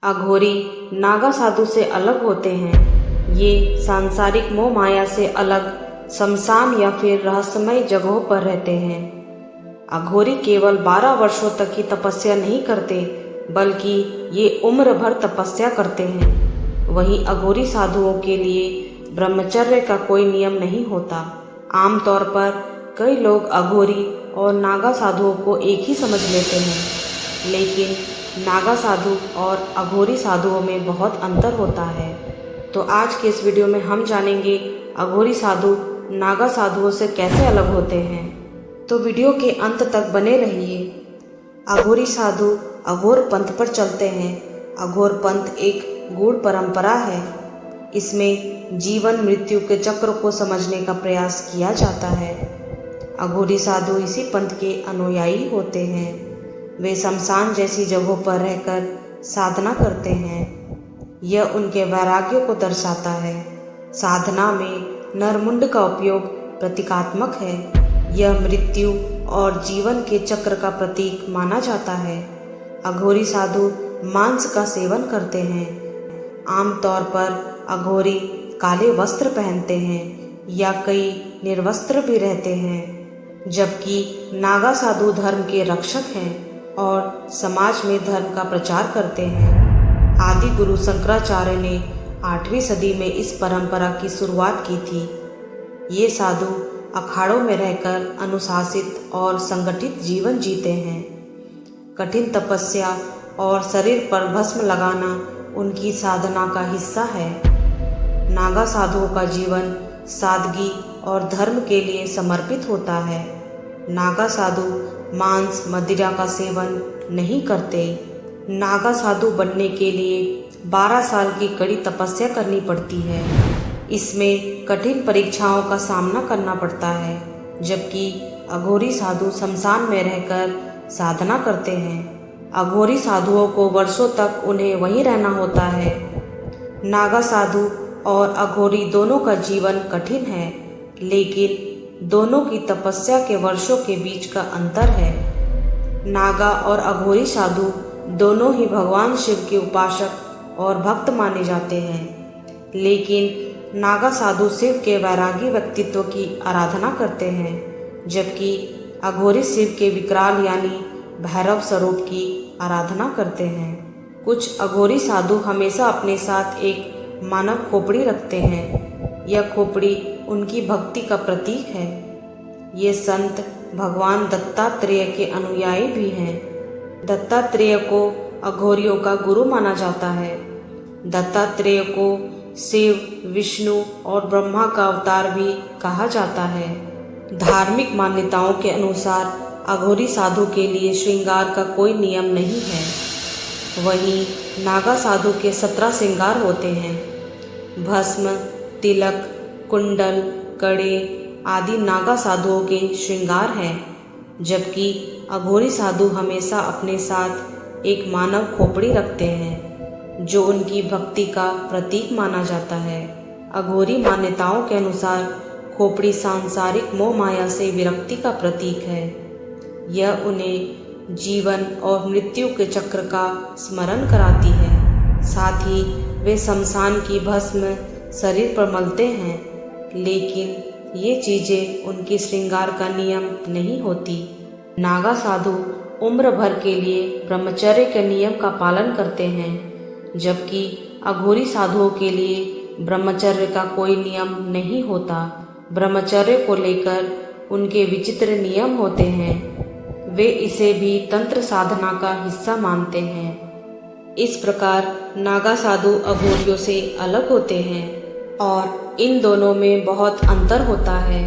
अघोरी नागा साधु से अलग होते हैं। ये सांसारिक मोह माया से अलग शमशान या फिर रहस्यमय जगहों पर रहते हैं। अघोरी केवल 12 वर्षों तक ही तपस्या नहीं करते, बल्कि ये उम्र भर तपस्या करते हैं। वहीं अघोरी साधुओं के लिए ब्रह्मचर्य का कोई नियम नहीं होता। आमतौर पर कई लोग अघोरी और नागा साधुओं को एक ही समझ लेते हैं, लेकिन नागा साधु और अघोरी साधुओं में बहुत अंतर होता है। तो आज के इस वीडियो में हम जानेंगे अघोरी साधु नागा साधुओं से कैसे अलग होते हैं। तो वीडियो के अंत तक बने रहिए। अघोरी साधु अघोर पंथ पर चलते हैं। अघोर पंथ एक गूढ़ परंपरा है। इसमें जीवन मृत्यु के चक्र को समझने का प्रयास किया जाता है। अघोरी साधु इसी पंथ के अनुयायी होते हैं। वे शमशान जैसी जगहों पर रहकर साधना करते हैं। यह उनके वैराग्य को दर्शाता है। साधना में नरमुंड का उपयोग प्रतीकात्मक है। यह मृत्यु और जीवन के चक्र का प्रतीक माना जाता है। अघोरी साधु मांस का सेवन करते हैं। आमतौर पर अघोरी काले वस्त्र पहनते हैं या कई निर्वस्त्र भी रहते हैं, जबकि नागा साधु धर्म के रक्षक हैं और समाज में धर्म का प्रचार करते हैं। आदि गुरु शंकराचार्य ने 8वीं सदी में इस परंपरा की शुरुआत की थी। ये साधु अखाड़ों में रहकर अनुशासित और संगठित जीवन जीते हैं। कठिन तपस्या और शरीर पर भस्म लगाना उनकी साधना का हिस्सा है। नागा साधुओं का जीवन सादगी और धर्म के लिए समर्पित होता है। नागा साधु मांस मदिरा का सेवन नहीं करते। नागा साधु बनने के लिए 12 साल की कड़ी तपस्या करनी पड़ती है। इसमें कठिन परीक्षाओं का सामना करना पड़ता है, जबकि अघोरी साधु शमशान में रहकर साधना करते हैं। अघोरी साधुओं को वर्षों तक उन्हें वहीं रहना होता है। नागा साधु और अघोरी दोनों का जीवन कठिन है, लेकिन दोनों की तपस्या के वर्षों के बीच का अंतर है। नागा और अघोरी साधु दोनों ही भगवान शिव के उपासक और भक्त माने जाते हैं, लेकिन नागा साधु शिव के वैरागी व्यक्तित्व की आराधना करते हैं, जबकि अघोरी शिव के विकराल यानी भैरव स्वरूप की आराधना करते हैं। कुछ अघोरी साधु हमेशा अपने साथ एक मानव खोपड़ी रखते हैं। यह खोपड़ी उनकी भक्ति का प्रतीक है। ये संत भगवान दत्तात्रेय के अनुयायी भी हैं। दत्तात्रेय को अघोरियों का गुरु माना जाता है। दत्तात्रेय को शिव, विष्णु और ब्रह्मा का अवतार भी कहा जाता है। धार्मिक मान्यताओं के अनुसार अघोरी साधु के लिए श्रृंगार का कोई नियम नहीं है। वहीं नागा साधु के 17 श्रृंगार होते हैं। भस्म, तिलक, कुंडल, कड़े आदि नागा साधुओं के श्रृंगार हैं, जबकि अघोरी साधु हमेशा अपने साथ एक मानव खोपड़ी रखते हैं, जो उनकी भक्ति का प्रतीक माना जाता है। अघोरी मान्यताओं के अनुसार खोपड़ी सांसारिक मोह माया से विरक्ति का प्रतीक है। यह उन्हें जीवन और मृत्यु के चक्र का स्मरण कराती है। साथ ही वे शमशान की भस्म शरीर पर मलते हैं, लेकिन ये चीज़ें उनकी श्रृंगार का नियम नहीं होती। नागा साधु उम्र भर के लिए ब्रह्मचर्य के नियम का पालन करते हैं, जबकि अघोरी साधुओं के लिए ब्रह्मचर्य का कोई नियम नहीं होता। ब्रह्मचर्य को लेकर उनके विचित्र नियम होते हैं। वे इसे भी तंत्र साधना का हिस्सा मानते हैं। इस प्रकार नागा साधु अघोरियों से अलग होते हैं और इन दोनों में बहुत अंतर होता है।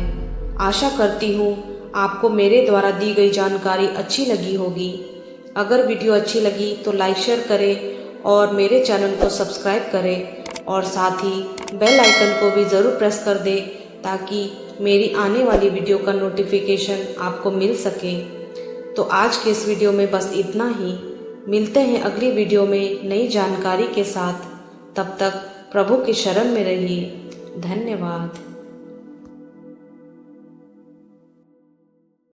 आशा करती हूँ आपको मेरे द्वारा दी गई जानकारी अच्छी लगी होगी। अगर वीडियो अच्छी लगी तो लाइक शेयर करें और मेरे चैनल को सब्सक्राइब करें, और साथ ही बेल आइकन को भी ज़रूर प्रेस कर दें, ताकि मेरी आने वाली वीडियो का नोटिफिकेशन आपको मिल सके। तो आज के इस वीडियो में बस इतना ही। मिलते हैं अगली वीडियो में नई जानकारी के साथ। तब तक प्रभु के शरण में रहिए। धन्यवाद।